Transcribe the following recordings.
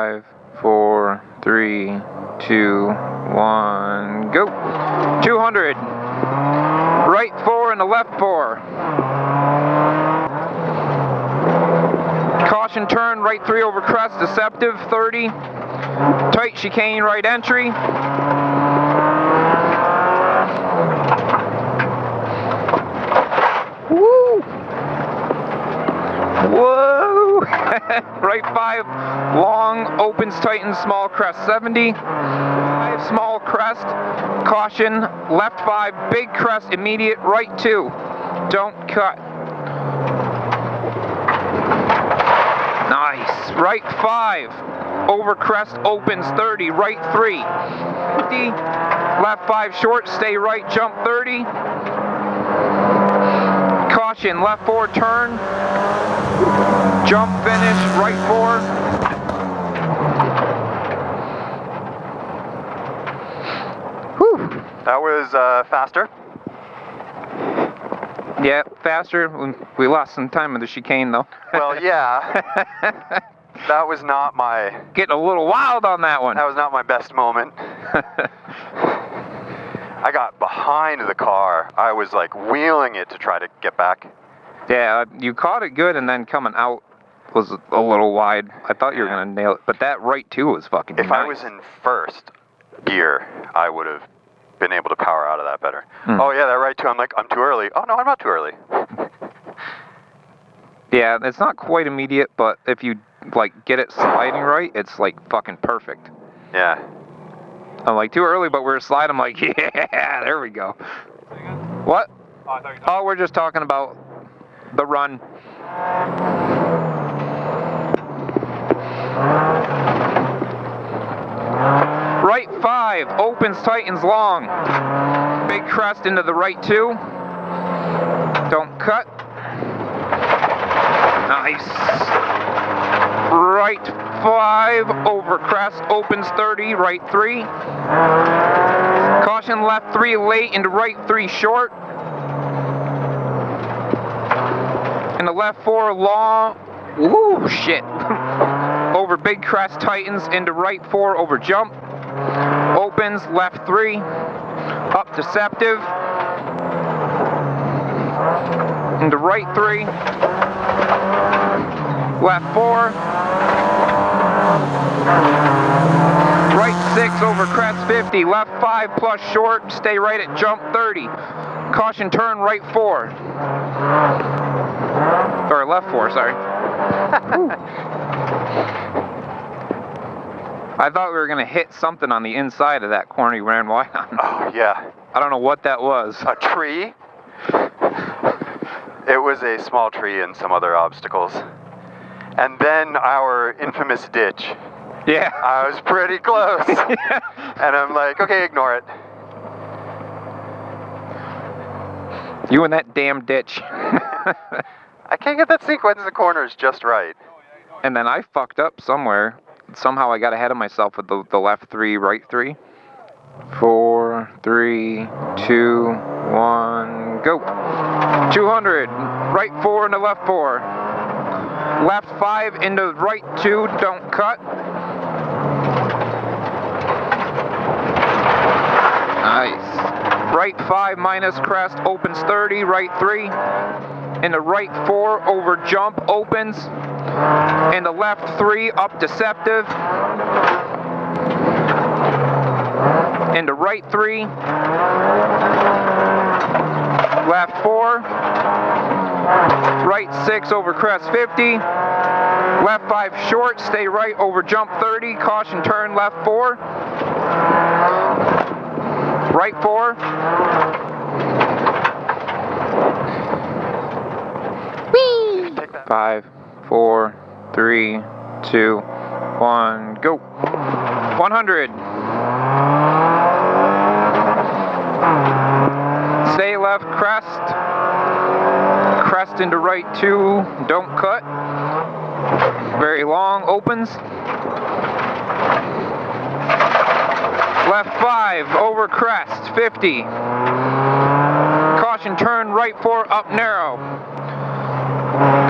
5, 4, 3, 2, 1, go. 200. Right 4 and the left 4. Caution turn, right 3 over crest, deceptive, 30. Tight chicane, right entry. Woo! Whoa! Right 5, long, opens, tightens, small crest, 70. 5, small crest, caution, left 5, big crest, immediate, right 2. Don't cut. Nice. Right 5, over crest, opens, 30, right 3. 50, left 5 short, stay right, jump 30. Caution, left 4 turn, jump finish, right 4. Whew. That was faster. Yeah, faster. We lost some time with the chicane though. Well, yeah. That was not my... Getting a little wild on that one. That was not my best moment. I got behind the car. I was like wheeling it to try to get back. Yeah, you caught it good, and then coming out was a little wide. I thought you were going to nail it, but that right 2 was fucking If nice. I was in first gear, I would have been able to power out of that better. Oh yeah, that right 2, I'm like, I'm too early. Oh no, I'm not too early. Yeah, it's not quite immediate, but if you like get it sliding right, it's like fucking perfect. Yeah. I'm like, too early, but we're sliding. I'm like, yeah, there we go. What? Oh, we're just talking about the run. Right 5, opens, tightens, long. Big crest into the right 2. Don't cut. Nice. Right 5, over crest, opens 30, right 3. Caution, left 3 late into right 3 short. And the left 4 long. Ooh, shit. Over big crest, tightens into right 4 over jump. Opens, left 3. Up deceptive. Into right 3. Left 4. Right 6 over crest 50. Left 5 plus short. Stay right at jump 30. Caution turn right 4. Or left 4, sorry. I thought we were going to hit something on the inside of that corner you ran wide on. Oh yeah. I don't know what that was. A tree? It was a small tree and some other obstacles. And then our infamous ditch. Yeah. I was pretty close. Yeah. And I'm like, okay, ignore it. You in that damn ditch. I can't get that sequence of corners just right. And then I fucked up somewhere. Somehow I got ahead of myself with the left 3, right 3. 4, 3, 2, 1, go. 200. Right 4 into left 4. Left 5 into right 2. Don't cut. Nice. Right 5 minus crest. Opens 30. Right 3. Into right 4 over jump. Opens. And the left 3 up deceptive. Into right 3. Left 4. Right 6 over crest 50. Left 5 short. Stay right over jump 30. Caution turn left 4. Right 4. Whee! 5, 4, 3, 2, 1, go. 100. Stay left crest. Crest into right 2. Don't cut. Very long. Opens. Left 5 over crest 50. Caution turn right 4 up narrow.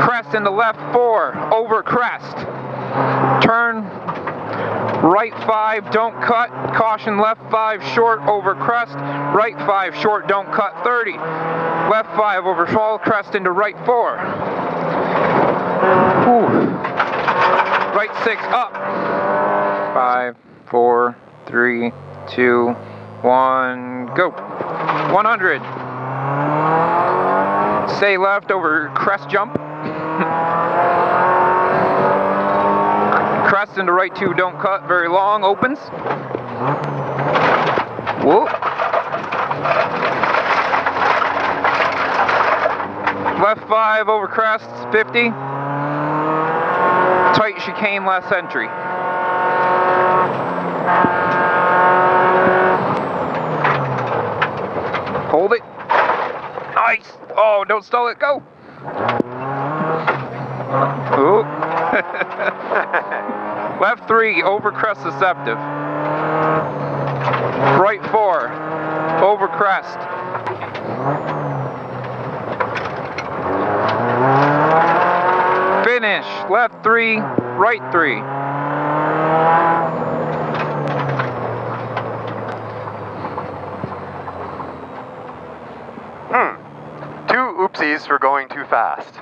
Crest into left 4 over crest. Turn Right 5, don't cut. Caution, left 5, short, over crest. Right 5, short, don't cut, 30. Left 5, over fall crest into right 4. Ooh. Right 6, up. 5, 4, 3, 2, 1, go. 100. Stay left over crest jump. Crest into right 2, don't cut, very long, opens. Whoa. Left 5 over crest, 50. Tight chicane, last entry. Hold it. Nice. Oh, don't stall it, go. Ooh. Left 3, over crest deceptive. Right 4, over crest. Finish. Left 3, right 3. Two oopsies for going too fast.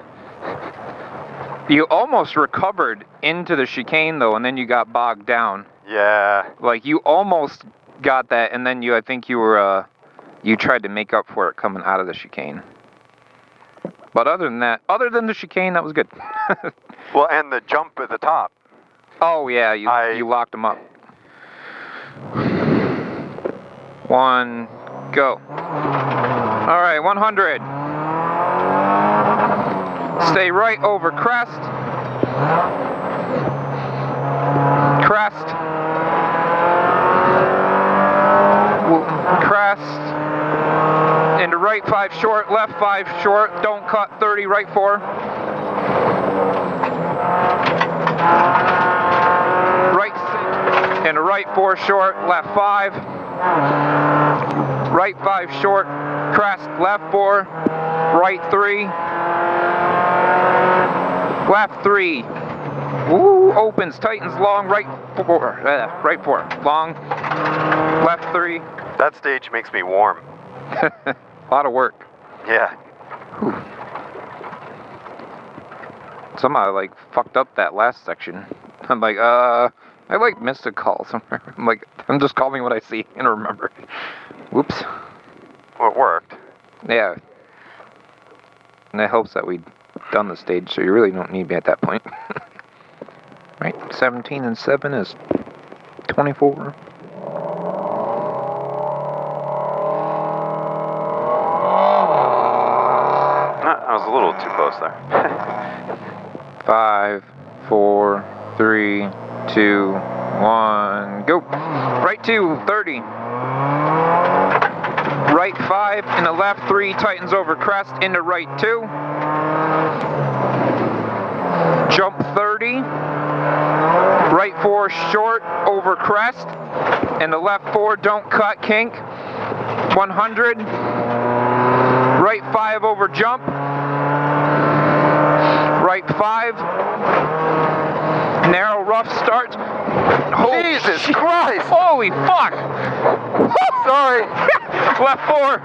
You almost recovered into the chicane though, and then you got bogged down. Yeah. Like you almost got that, and then I think you were, you tried to make up for it coming out of the chicane. But other than the chicane, that was good. Well, and the jump at the top. Oh yeah, you locked them up. 1, go. All right, 100. Stay right over crest. Crest. Crest. Into right 5 short, left 5 short. Don't cut, 30, right 4. Right 6. Into right 4 short, left 5. Right 5 short, crest, left 4. Right 3. Left 3. Woo, opens, tightens, long, right 4. Right 4. Long, left 3. That stage makes me warm. A lot of work. Yeah. Whew. Somehow I fucked up that last section. I'm like, I missed a call somewhere. I'm just calling what I see and remember. Whoops. Well, it worked. Yeah. And it helps that we'd done the stage, so you really don't need me at that point. Right? 17 and 7 is 24. I was a little too close there. 5, 4, 3, 2, 1, go. Right 2, 30. Right 5 and the left 3, tightens over crest into right 2. Jump 30. Right 4 short over crest. And the left 4, don't cut, kink. 100. Right 5 over jump. Right 5. Narrow rough start. Oh, Jesus Christ! Holy fuck! Sorry. Left 4.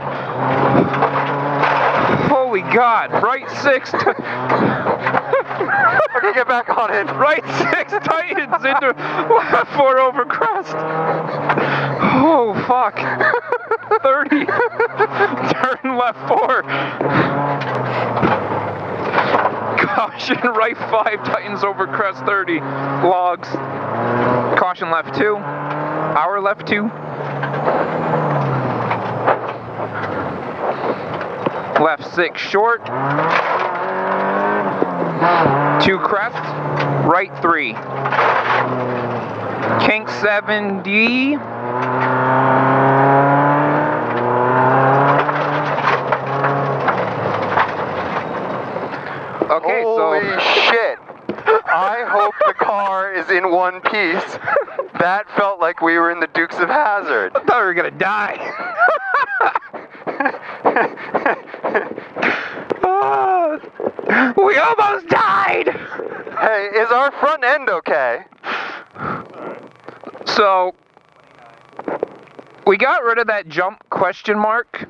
Holy God. Right 6. Okay, get back on it. Right 6 tightens into left 4 over crest. Oh, fuck. 30. Turn left 4. Caution, right 5 tightens over crest, 30. Logs. Caution, left 2. Our left 2. Left 6 short. 2 crest. Right 3. Kink 70. Okay, holy shit. I hope the car is in one piece. That felt like we were in the Dukes of Hazzard. I thought we were gonna die. We almost died. Hey, is our front end okay? So, we got rid of that jump question mark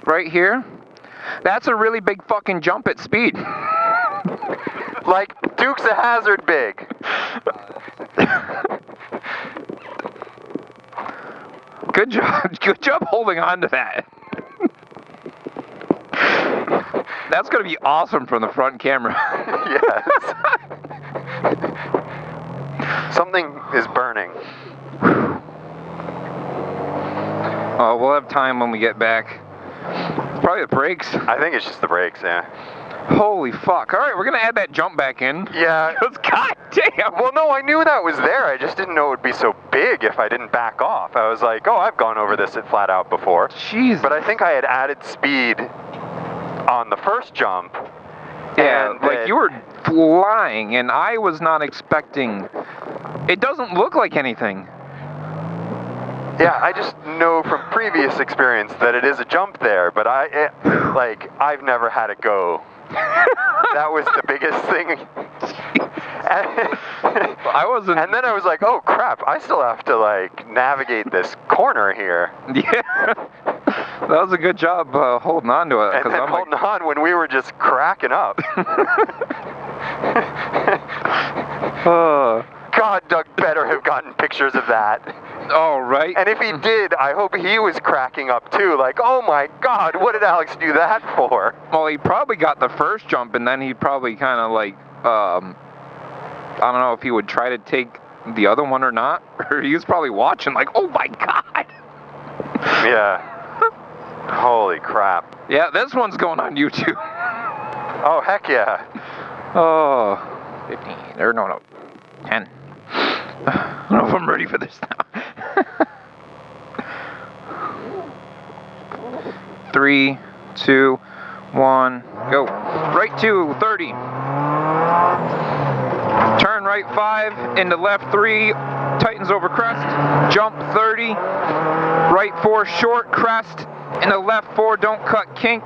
right here. That's a really big fucking jump at speed. Like Dukes of Hazzard big. Good job holding on to that. That's gonna be awesome from the front camera. Yes. Something is burning. Oh, we'll have time when we get back. It's probably the brakes. I think it's just the brakes, yeah. Holy fuck. Alright, we're gonna add that jump back in. Yeah. God damn. Well, no, I knew that was there. I just didn't know it would be so big if I didn't back off. I was like, oh, I've gone over this at flat out before. Jeez. But I think I had added speed on the first jump. Yeah, like you were flying, and I was not expecting. It doesn't look like anything. Yeah, I just know from previous experience that it is a jump there, but I've never had it go. That was the biggest thing. I wasn't. And then I was like, oh crap, I still have to like navigate this corner here. Yeah. That was a good job holding on to it. And then holding on when we were just cracking up. God, Doug better have gotten pictures of that. Oh, right. And if he did, I hope he was cracking up too. Like, oh my God, what did Alex do that for? Well, he probably got the first jump, and then he probably kind of like, I don't know if he would try to take the other one or not. Or he was probably watching like, oh my God. Yeah. Holy crap. Yeah, this one's going on YouTube. Oh, heck yeah. Oh, 15. Or no, 10. I don't know if I'm ready for this now. 3, 2, 1, go. Right 2, 30. Turn right 5, into left 3, tightens over crest. Jump 30. Right 4, short crest. Into left 4, don't cut kick.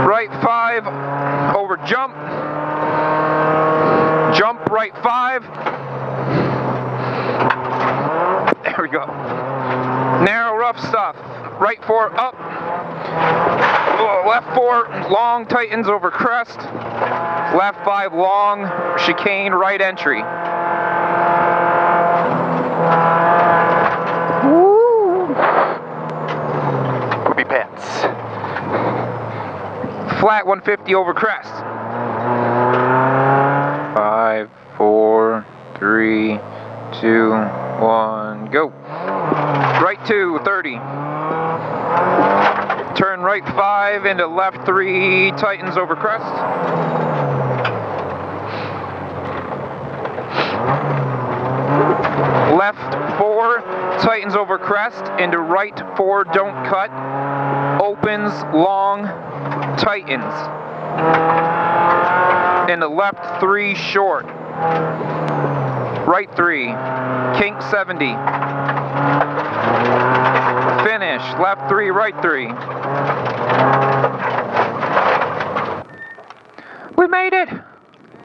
Right 5, over jump. Jump right 5. There we go. Narrow rough stuff. Right 4 up. Left 4 long tightens over crest. Left 5 long chicane right entry. Woo! Poopy pants. Flat 150 over crest. 5, 4, 3, 2, 1, go. Right 2, 30. Turn right 5 into left 3, tightens over crest. Left 4, tightens over crest, into right 4, don't cut. Opens, long, tightens. Into left 3, short. Right 3, kink 70. Finish, left 3, right 3. We made it!